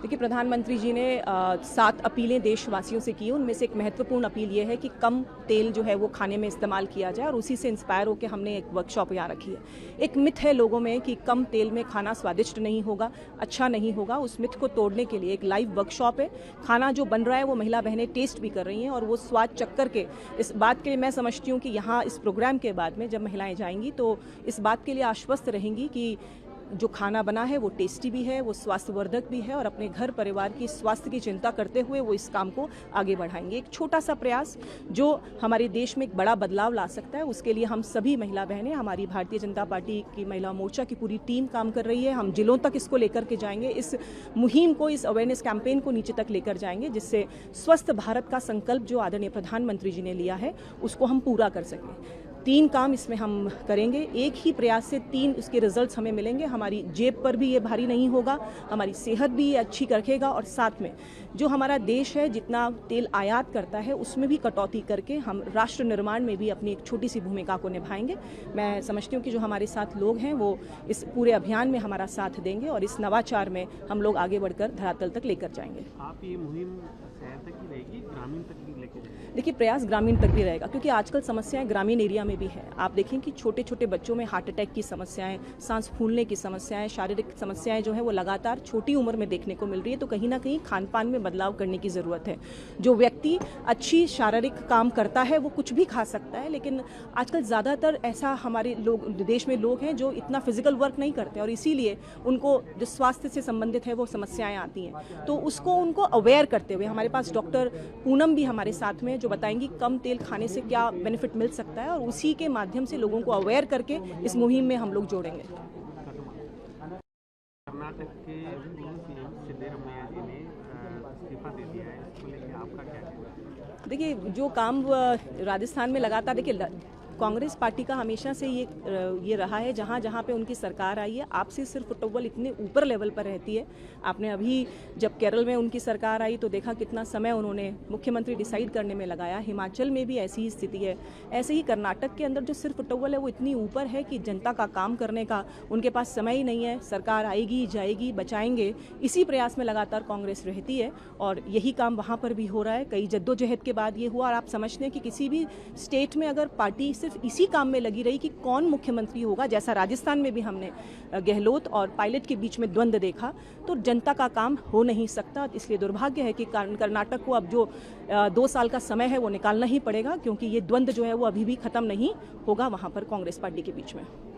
देखिए, प्रधानमंत्री जी ने 7 अपीलें देशवासियों से की। उनमें से एक महत्वपूर्ण अपील ये है कि कम तेल जो है वो खाने में इस्तेमाल किया जाए, और उसी से इंस्पायर होकर हमने एक वर्कशॉप यहाँ रखी है। एक मिथ है लोगों में कि कम तेल में खाना स्वादिष्ट नहीं होगा, अच्छा नहीं होगा। उस मिथ को तोड़ने के लिए एक लाइव वर्कशॉप है। खाना जो बन रहा है वो महिला बहनें टेस्ट भी कर रही हैं, और वो स्वाद चख कर के इस बात के लिए मैं समझती हूँ कि यहाँ इस प्रोग्राम के बाद में जब महिलाएं जाएंगी तो इस बात के लिए आश्वस्त रहेंगी कि जो खाना बना है वो टेस्टी भी है, वो स्वास्थ्यवर्धक भी है, और अपने घर परिवार की स्वास्थ्य की चिंता करते हुए वो इस काम को आगे बढ़ाएंगे। एक छोटा सा प्रयास जो हमारे देश में एक बड़ा बदलाव ला सकता है, उसके लिए हम सभी महिला बहनें, हमारी भारतीय जनता पार्टी की महिला मोर्चा की पूरी टीम काम कर रही है। हम जिलों तक इसको लेकर के जाएंगे, इस मुहिम को, इस अवेयरनेस कैंपेन को नीचे तक लेकर जाएंगे, जिससे स्वस्थ भारत का संकल्प जो आदरणीय प्रधानमंत्री जी ने लिया है उसको हम पूरा कर सकें। 3 काम इसमें हम करेंगे। एक ही प्रयास से 3 उसके रिजल्ट्स हमें मिलेंगे। हमारी जेब पर भी ये भारी नहीं होगा, हमारी सेहत भी ये अच्छी रखेगा, और साथ में जो हमारा देश है जितना तेल आयात करता है उसमें भी कटौती करके हम राष्ट्र निर्माण में भी अपनी एक छोटी सी भूमिका को निभाएंगे। मैं समझती हूँ कि जो हमारे साथ लोग हैं वो इस पूरे अभियान में हमारा साथ देंगे, और इस नवाचार में हम लोग आगे बढ़कर धरातल तक लेकर जाएंगे। आप ये मुहिम शहर तक ही रहेगी, ग्रामीण तक भी लेके जाएंगे? देखिए, प्रयास ग्रामीण तक भी रहेगा, क्योंकि आजकल समस्याएं ग्रामीण एरिया में भी है। आप देखें कि छोटे छोटे बच्चों में हार्ट अटैक की समस्याएं, सांस फूलने की समस्याएं, शारीरिक समस्याएं जो है वो लगातार छोटी उम्र में देखने को मिल रही है। तो कहीं ना कहीं खान पान में बदलाव करने की ज़रूरत है। जो व्यक्ति अच्छी शारीरिक काम करता है वो कुछ भी खा सकता है, लेकिन आजकल ज़्यादातर ऐसा हमारे लोग, देश में लोग हैं जो इतना फिजिकल वर्क नहीं करते, और इसीलिए उनको जो स्वास्थ्य से संबंधित है वो समस्याएं आती हैं। तो उसको उनको अवेयर करते हुए हमारे पास डॉक्टर पूनम भी हमारे साथ में, जो बताएंगी कम तेल खाने से क्या बेनिफिट मिल सकता है, और उसी के माध्यम से लोगों को अवेयर करके इस मुहिम में हम लोग जोड़ेंगे। कर्नाटक के सीएम सिद्धरामैया जी ने इस्तीफा दे दिया है, इसको लेकर आपका क्या कहना है? देखिए, जो काम राजस्थान में लगातार, देखिए कांग्रेस पार्टी का हमेशा से ये रहा है, जहाँ जहाँ पे उनकी सरकार आई है आपसी सिर्फ फुटबॉल इतने ऊपर लेवल पर रहती है। आपने अभी जब केरल में उनकी सरकार आई तो देखा कितना समय उन्होंने मुख्यमंत्री डिसाइड करने में लगाया। हिमाचल में भी ऐसी ही स्थिति है। ऐसे ही कर्नाटक के अंदर जो सिर्फ फुटबॉल है वो इतनी ऊपर है कि जनता का काम करने का उनके पास समय ही नहीं है। सरकार आएगी जाएगी, बचाएंगे, इसी प्रयास में लगातार कांग्रेस रहती है, और यही काम वहाँ पर भी हो रहा है। कई जद्दोजहद के बाद ये हुआ, और आप समझते हैं कि किसी भी स्टेट में अगर पार्टी सिर्फ इसी काम में लगी रही कि कौन मुख्यमंत्री होगा, जैसा राजस्थान में भी हमने गहलोत और पायलट के बीच में द्वंद्व देखा, तो जनता का काम हो नहीं सकता। इसलिए दुर्भाग्य है कि कर्नाटक को अब जो 2 साल का समय है वो निकालना ही पड़ेगा, क्योंकि ये द्वंद्व जो है वो अभी भी खत्म नहीं होगा वहाँ पर कांग्रेस पार्टी के बीच में।